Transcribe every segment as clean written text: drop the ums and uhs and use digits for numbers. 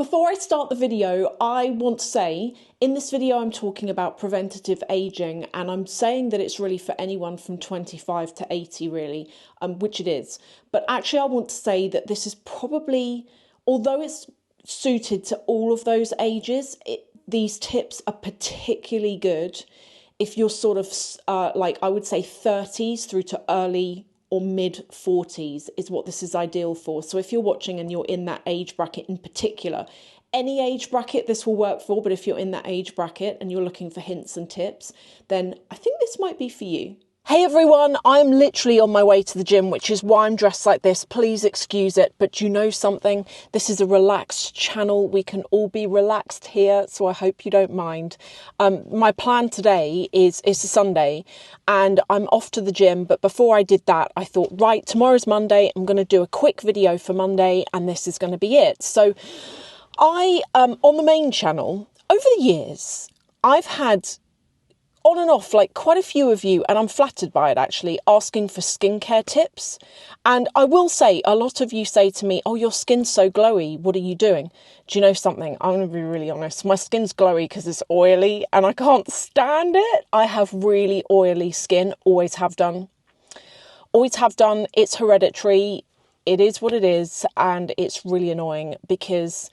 before I start the video, I want to say, in this video I'm talking about preventative aging, and I'm saying that it's really for anyone from 25 to 80 really, which it is. But actually I want to say that this is probably, although it's suited to all of those ages, these tips are particularly good if you're sort of like, I would say 30s through to early or mid 40s is what this is ideal for. So if you're watching and you're in that age bracket in particular, any age bracket this will work for, but if you're in that age bracket and you're looking for hints and tips, then I think this might be for you. Hey everyone, I'm literally on my way to the gym, which is why I'm dressed like this. Please excuse it, but you know something? This is a relaxed channel. We can all be relaxed here, so I hope you don't mind. My plan today is a Sunday, and I'm off to the gym, but before I did that, I thought, right, tomorrow's Monday, I'm going to do a quick video for Monday, and this is going to be it. So on the main channel, over the years, I've had on and off, like quite a few of you, and I'm flattered by it actually, asking for skincare tips. And I will say, a lot of you say to me, oh, your skin's so glowy, what are you doing? Do you know something? I'm going to be really honest. My skin's glowy because it's oily and I can't stand it. I have really oily skin, always have done. Always have done. It's hereditary. It is what it is. And it's really annoying because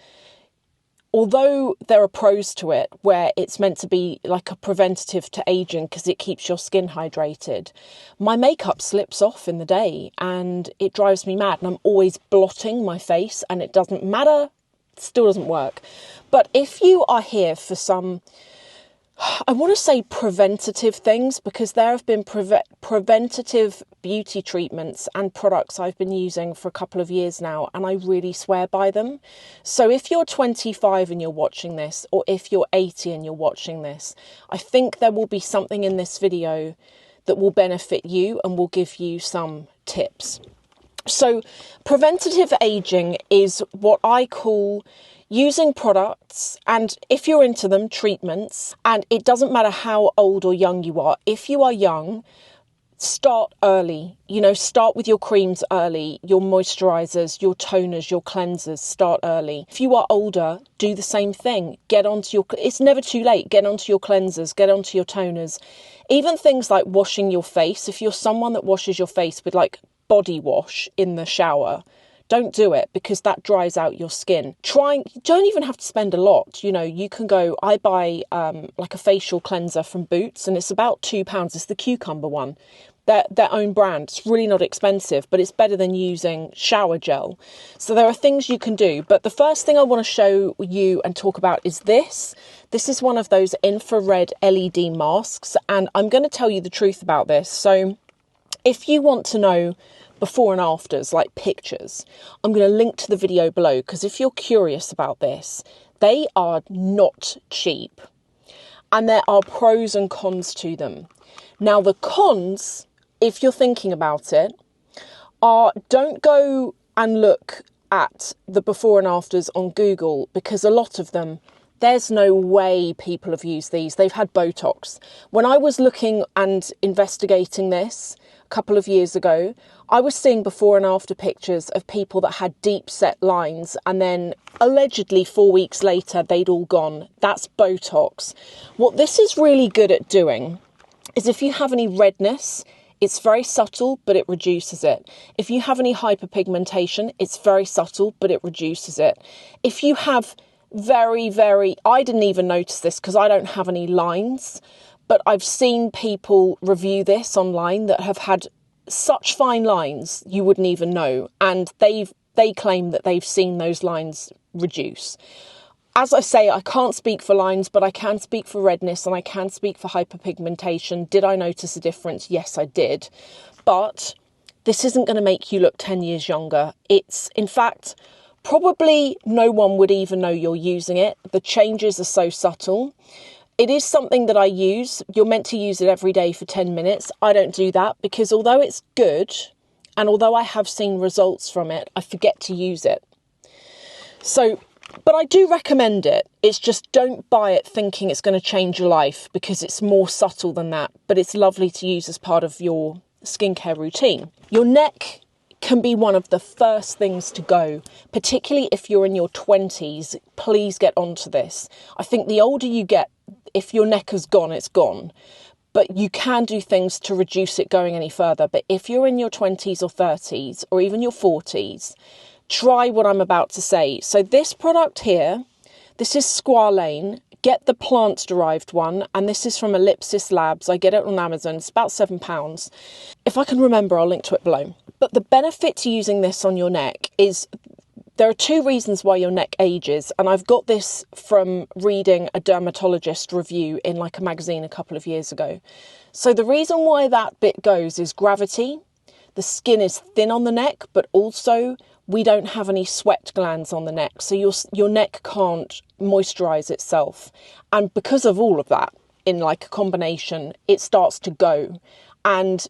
although there are pros to it, where it's meant to be like a preventative to aging because it keeps your skin hydrated, my makeup slips off in the day and it drives me mad. And I'm always blotting my face and it doesn't matter, it still doesn't work. But if you are here for some, I want to say preventative things, because there have been preventative beauty treatments and products I've been using for a couple of years now, and I really swear by them. So if you're 25 and you're watching this, or if you're 80 and you're watching this, I think there will be something in this video that will benefit you and will give you some tips. So preventative aging is what I call using products, and if you're into them, treatments, and it doesn't matter how old or young you are. If you are young, start early. You know, start with your creams early, your moisturizers, your toners, your cleansers, start early. If you are older, do the same thing. Get onto your, it's never too late. Get onto your cleansers, get onto your toners. Even things like washing your face. If you're someone that washes your face with like body wash in the shower, don't do it because that dries out your skin. You don't even have to spend a lot. You know, you can go, I buy like a facial cleanser from Boots and it's about £2. It's the cucumber one. Their own brand. It's really not expensive, but it's better than using shower gel. So there are things you can do. But the first thing I want to show you and talk about is this. This is one of those infrared LED masks. And I'm going to tell you the truth about this. So if you want to know before and afters, like pictures, I'm going to link to the video below, because if you're curious about this, they are not cheap and there are pros and cons to them. Now the cons, if you're thinking about it, are don't go and look at the before and afters on Google, because a lot of them, there's no way people have used these. They've had Botox. When I was looking and investigating this a couple of years ago, I was seeing before and after pictures of people that had deep set lines, and then allegedly 4 weeks later they'd all gone. That's Botox. What this is really good at doing is if you have any redness, it's very subtle, but it reduces it. If you have any hyperpigmentation, it's very subtle, but it reduces it. If you have I didn't even notice this because I don't have any lines, but I've seen people review this online that have had such fine lines you wouldn't even know, and they claim that they've seen those lines reduce. As I say, I can't speak for lines, but I can speak for redness and I can speak for hyperpigmentation. Did I notice a difference? Yes, I did. But this isn't going to make you look 10 years younger. It's, in fact, probably no one would even know you're using it. The changes are so subtle. It is something that I use. You're meant to use it every day for 10 minutes. I don't do that because although it's good, and although I have seen results from it, I forget to use it. So, but I do recommend it. It's just don't buy it thinking it's going to change your life, because it's more subtle than that. But it's lovely to use as part of your skincare routine. Your neck can be one of the first things to go, particularly if you're in your 20s. Please get onto this. I think the older you get, if your neck has gone, it's gone. But you can do things to reduce it going any further. But if you're in your 20s or 30s or even your 40s, try what I'm about to say. So this product here, this is Squalene. Get the plant-derived one, and this is from Ellipsis Labs. I get it on Amazon. It's about £7. If I can remember, I'll link to it below. But the benefit to using this on your neck is there are two reasons why your neck ages, and I've got this from reading a dermatologist review in like a magazine a couple of years ago. So the reason why that bit goes is gravity. The skin is thin on the neck, but also we don't have any sweat glands on the neck, so your neck can't moisturize itself. And because of all of that, in like a combination, it starts to go. And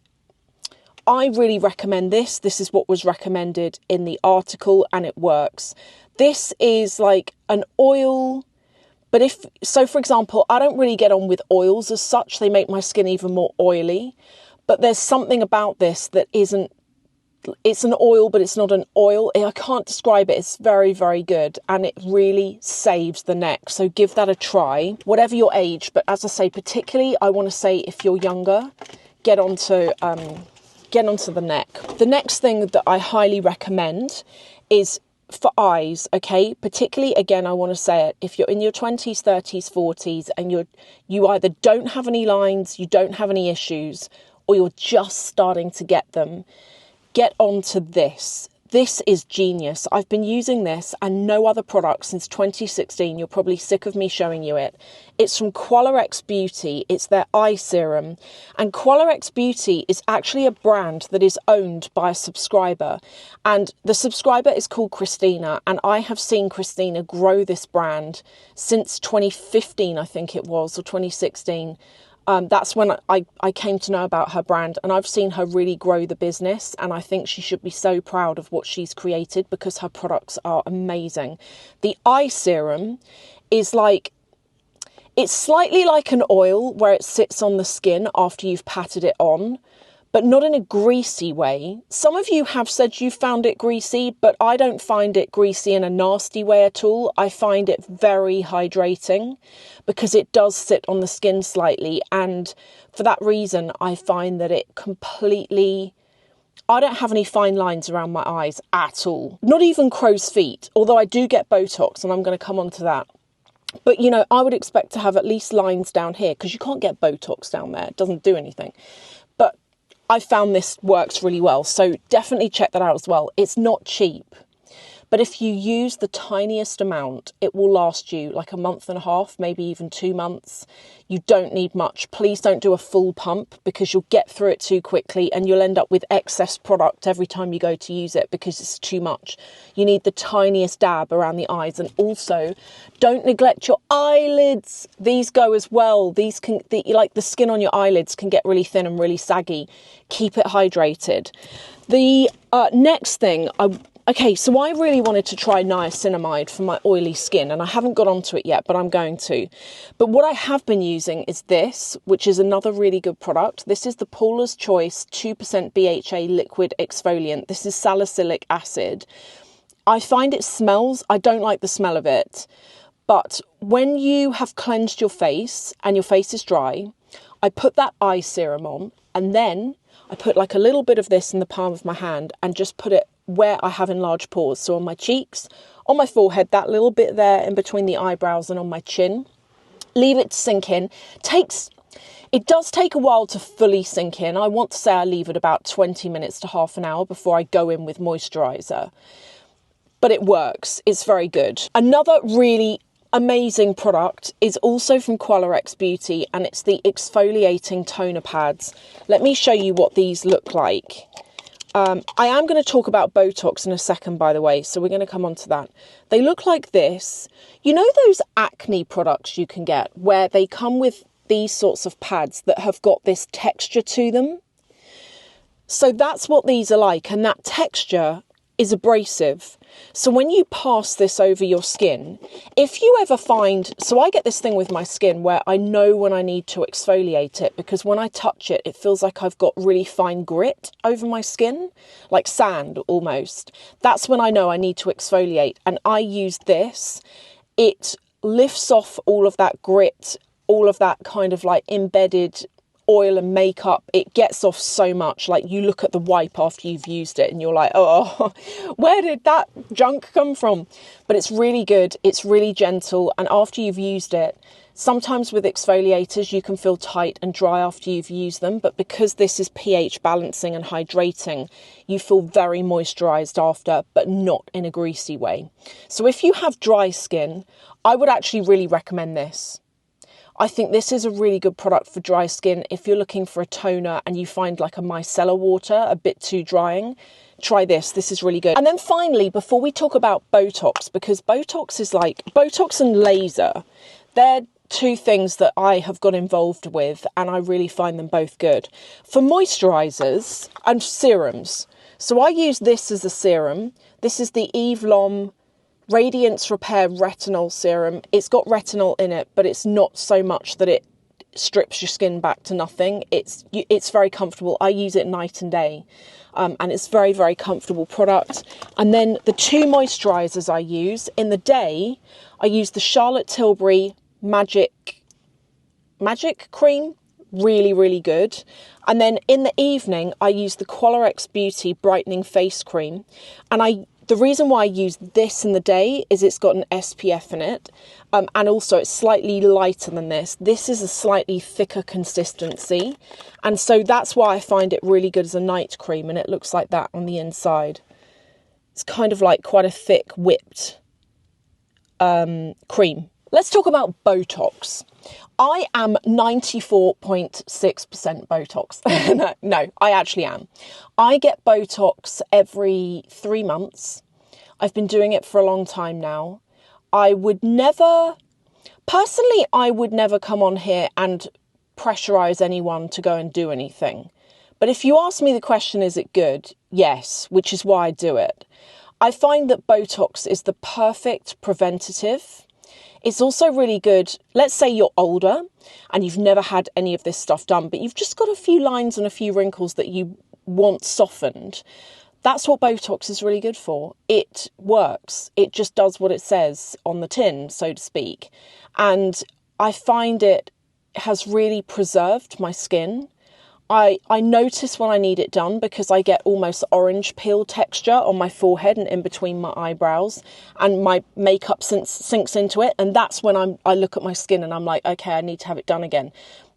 I really recommend this. This is what was recommended in the article, and it works. This is like an oil, but for example, I don't really get on with oils as such. They make my skin even more oily. But there's something about this that isn't, it's an oil, but it's not an oil. I can't describe it. It's very, very good. And it really saves the neck. So give that a try, whatever your age. But as I say, particularly, I want to say if you're younger, get onto the neck. The next thing that I highly recommend is for eyes, okay? Particularly, again, I want to say it, if you're in your 20s, 30s, 40s, and you either don't have any lines, you don't have any issues, or you're just starting to get them, get onto this. This is genius. I've been using this and no other product since 2016. You're probably sick of me showing you it. It's from QUALEREX Beauty. It's their eye serum. And QUALEREX Beauty is actually a brand that is owned by a subscriber. And the subscriber is called Christina. And I have seen Christina grow this brand since 2015, I think it was, or 2016. That's when I came to know about her brand, and I've seen her really grow the business, and I think she should be so proud of what she's created because her products are amazing. The eye serum is like, it's slightly like an oil where it sits on the skin after you've patted it on, but not in a greasy way. Some of you have said you found it greasy, but I don't find it greasy in a nasty way at all. I find it very hydrating because it does sit on the skin slightly. And for that reason, I find that it completely... I don't have any fine lines around my eyes at all. Not even crow's feet, although I do get Botox, and I'm going to come on to that. But, you know, I would expect to have at least lines down here because you can't get Botox down there. It doesn't do anything. But I found this works really well, so definitely check that out as well. It's not cheap, but if you use the tiniest amount, it will last you like a month and a half, maybe even 2 months. You don't need much. Please don't do a full pump because you'll get through it too quickly and you'll end up with excess product every time you go to use it because it's too much. You need the tiniest dab around the eyes, and also don't neglect your eyelids. These go as well. These can, like the skin on your eyelids can get really thin and really saggy. Keep it hydrated. The next thing, okay, so I really wanted to try niacinamide for my oily skin, and I haven't got onto it yet, but I'm going to. But what I have been using is this, which is another really good product. This is the Paula's Choice 2% BHA liquid exfoliant. This is salicylic acid. I find it smells, I don't like the smell of it, but when you have cleansed your face and your face is dry, I put that eye serum on, and then I put like a little bit of this in the palm of my hand and just put it where I have enlarged pores. So on my cheeks, on my forehead, that little bit there in between the eyebrows, and on my chin. Leave it to sink in. It does take a while to fully sink in. I want to say I leave it about 20 minutes to half an hour before I go in with moisturiser. But it works. It's very good. Another really amazing product is also from QUALEREX Beauty, and it's the exfoliating toner pads. Let me show you what these look like. I am going to talk about Botox in a second, by the way, so we're going to come on to that. They look like this. You know those acne products you can get where they come with these sorts of pads that have got this texture to them? So that's what these are like, and that texture is abrasive. So when you pass this over your skin, if you ever find, so I get this thing with my skin where I know when I need to exfoliate it, because when I touch it, it feels like I've got really fine grit over my skin, like sand almost. That's when I know I need to exfoliate. And I use this. It lifts off all of that grit, all of that kind of like embedded oil and makeup. It gets off so much. Like, you look at the wipe after you've used it and you're like, oh, where did that junk come from? But it's really good. It's really gentle. And after you've used it, sometimes with exfoliators, you can feel tight and dry after you've used them. But because this is pH balancing and hydrating, you feel very moisturized after, but not in a greasy way. So if you have dry skin, I would actually really recommend this. I think this is a really good product for dry skin. If you're looking for a toner and you find like a micellar water a bit too drying, try this. This is really good. And then finally, before we talk about Botox, because Botox is like, Botox and laser, they're two things that I have got involved with, and I really find them both good. For moisturizers and serums, so I use this as a serum. This is the Eve Lom Radiance Repair Retinol Serum. It's got retinol in it, but it's not so much that it strips your skin back to nothing. It's very comfortable. I use it night and day, and it's very, very comfortable product. And then the two moisturizers I use in the day, I use the Charlotte Tilbury Magic Cream. Really, really good. And then in the evening, I use the QUALEREX Beauty Brightening Face Cream. And the reason why I use this in the day is it's got an SPF in it. And also it's slightly lighter than this. This is a slightly thicker consistency. And so that's why I find it really good as a night cream. And it looks like that on the inside. It's kind of like quite a thick whipped cream. Let's talk about Botox. I am 94.6% Botox. No, I actually am. I get Botox every 3 months. I've been doing it for a long time now. I would never come on here and pressurize anyone to go and do anything. But if you ask me the question, is it good? Yes, which is why I do it. I find that Botox is the perfect preventative. It's also really good. Let's say you're older and you've never had any of this stuff done, but you've just got a few lines and a few wrinkles that you want softened. That's what Botox is really good for. It works. It just does what it says on the tin, so to speak. And I find it has really preserved my skin. I notice when I need it done because I get almost orange peel texture on my forehead and in between my eyebrows, and my makeup sinks into it. And that's when I look at my skin and I'm like, okay, I need to have it done again.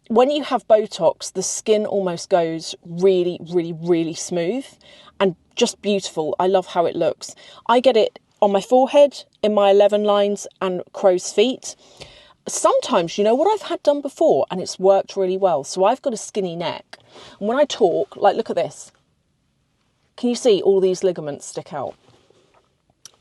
When you have Botox, the skin almost goes really, really, really smooth and just beautiful. I love how it looks. I get it on my forehead, in my 11 lines and crow's feet. Sometimes, you know what I've had done before, and it's worked really well. So I've got a skinny neck. And when I talk, like, look at this. Can you see all these ligaments stick out?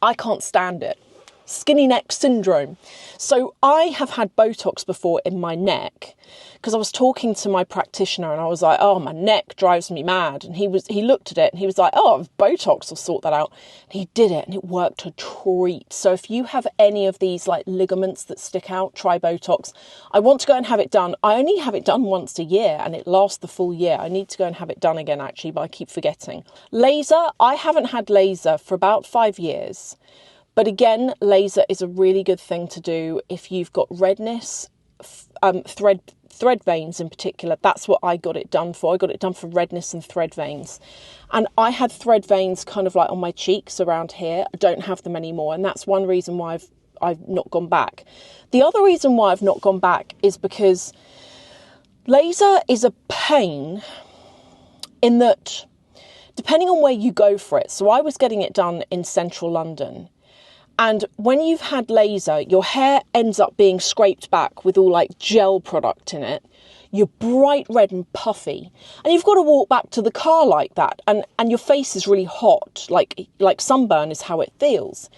I can't stand it. Skinny neck syndrome. So I have had Botox before in my neck because I was talking to my practitioner and I was like, oh, my neck drives me mad. And he looked at it and he was like, oh, Botox will sort that out. And he did it and it worked a treat. So if you have any of these like ligaments that stick out, try Botox. I want to go and have it done. I only have it done once a year and it lasts the full year. I need to go and have it done again actually, but I keep forgetting. Laser, I haven't had laser for about 5 years. But again, laser is a really good thing to do if you've got redness, thread veins in particular. That's what I got it done for. I got it done for redness and thread veins. And I had thread veins kind of like on my cheeks around here. I don't have them anymore. And that's one reason why I've not gone back. The other reason why I've not gone back is because laser is a pain in that depending on where you go for it. So I was getting it done in central London. And when you've had laser, your hair ends up being scraped back with all like gel product in it. You're bright red and puffy. And you've got to walk back to the car like that. And your face is really hot, like sunburn is how it feels.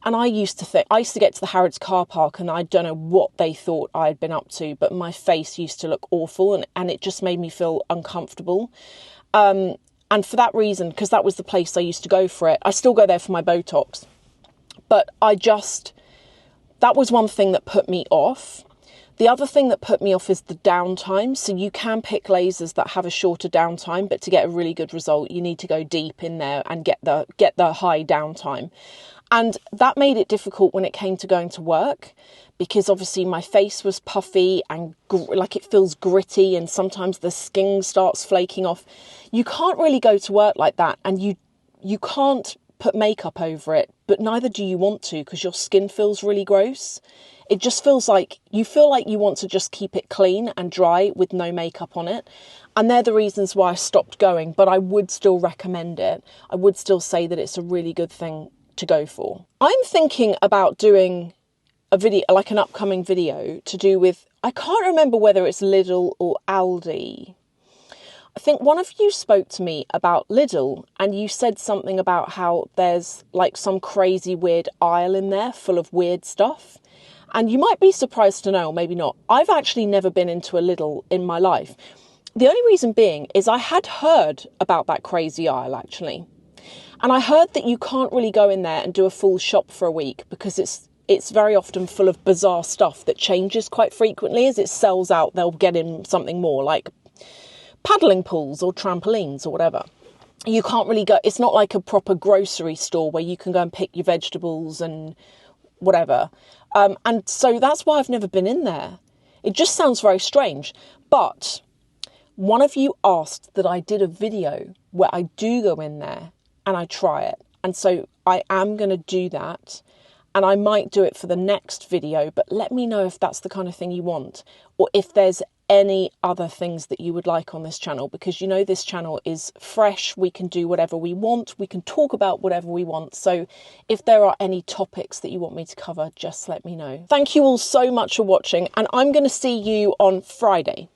And I used to get to the Harrods car park and I don't know what they thought I'd been up to, but my face used to look awful and it just made me feel uncomfortable. And for that reason, because that was the place I used to go for it, I still go there for my Botox. But that was one thing that put me off. The other thing that put me off is the downtime. So you can pick lasers that have a shorter downtime, but to get a really good result, you need to go deep in there and get the high downtime. And that made it difficult when it came to going to work, because obviously my face was puffy and like it feels gritty, and sometimes the skin starts flaking off. You can't really go to work like that, and you can't put makeup over it, but neither do you want to, because your skin feels really gross. It just feels like you want to just keep it clean and dry with no makeup on it. And they're the reasons why I stopped going, but I would still recommend it. I would still say that it's a really good thing to go for. I'm thinking about doing a video, like an upcoming video to do with, I can't remember whether it's Lidl or Aldi. I think one of you spoke to me about Lidl, and you said something about how there's like some crazy weird aisle in there full of weird stuff. And you might be surprised to know, or maybe not, I've actually never been into a Lidl in my life. The only reason being is I had heard about that crazy aisle, actually. And I heard that you can't really go in there and do a full shop for a week, because it's very often full of bizarre stuff that changes quite frequently. As it sells out, they'll get in something more, like paddling pools or trampolines or whatever. You can't really go, it's not like a proper grocery store where you can go and pick your vegetables and whatever. And so that's why I've never been in there. It just sounds very strange. But one of you asked that I did a video where I do go in there and I try it. And so I am going to do that. And I might do it for the next video, but let me know if that's the kind of thing you want, or if there's any other things that you would like on this channel, because you know this channel is fresh. We can do whatever we want. We can talk about whatever we want. So if there are any topics that you want me to cover, just let me know. Thank you all so much for watching, and I'm going to see you on Friday.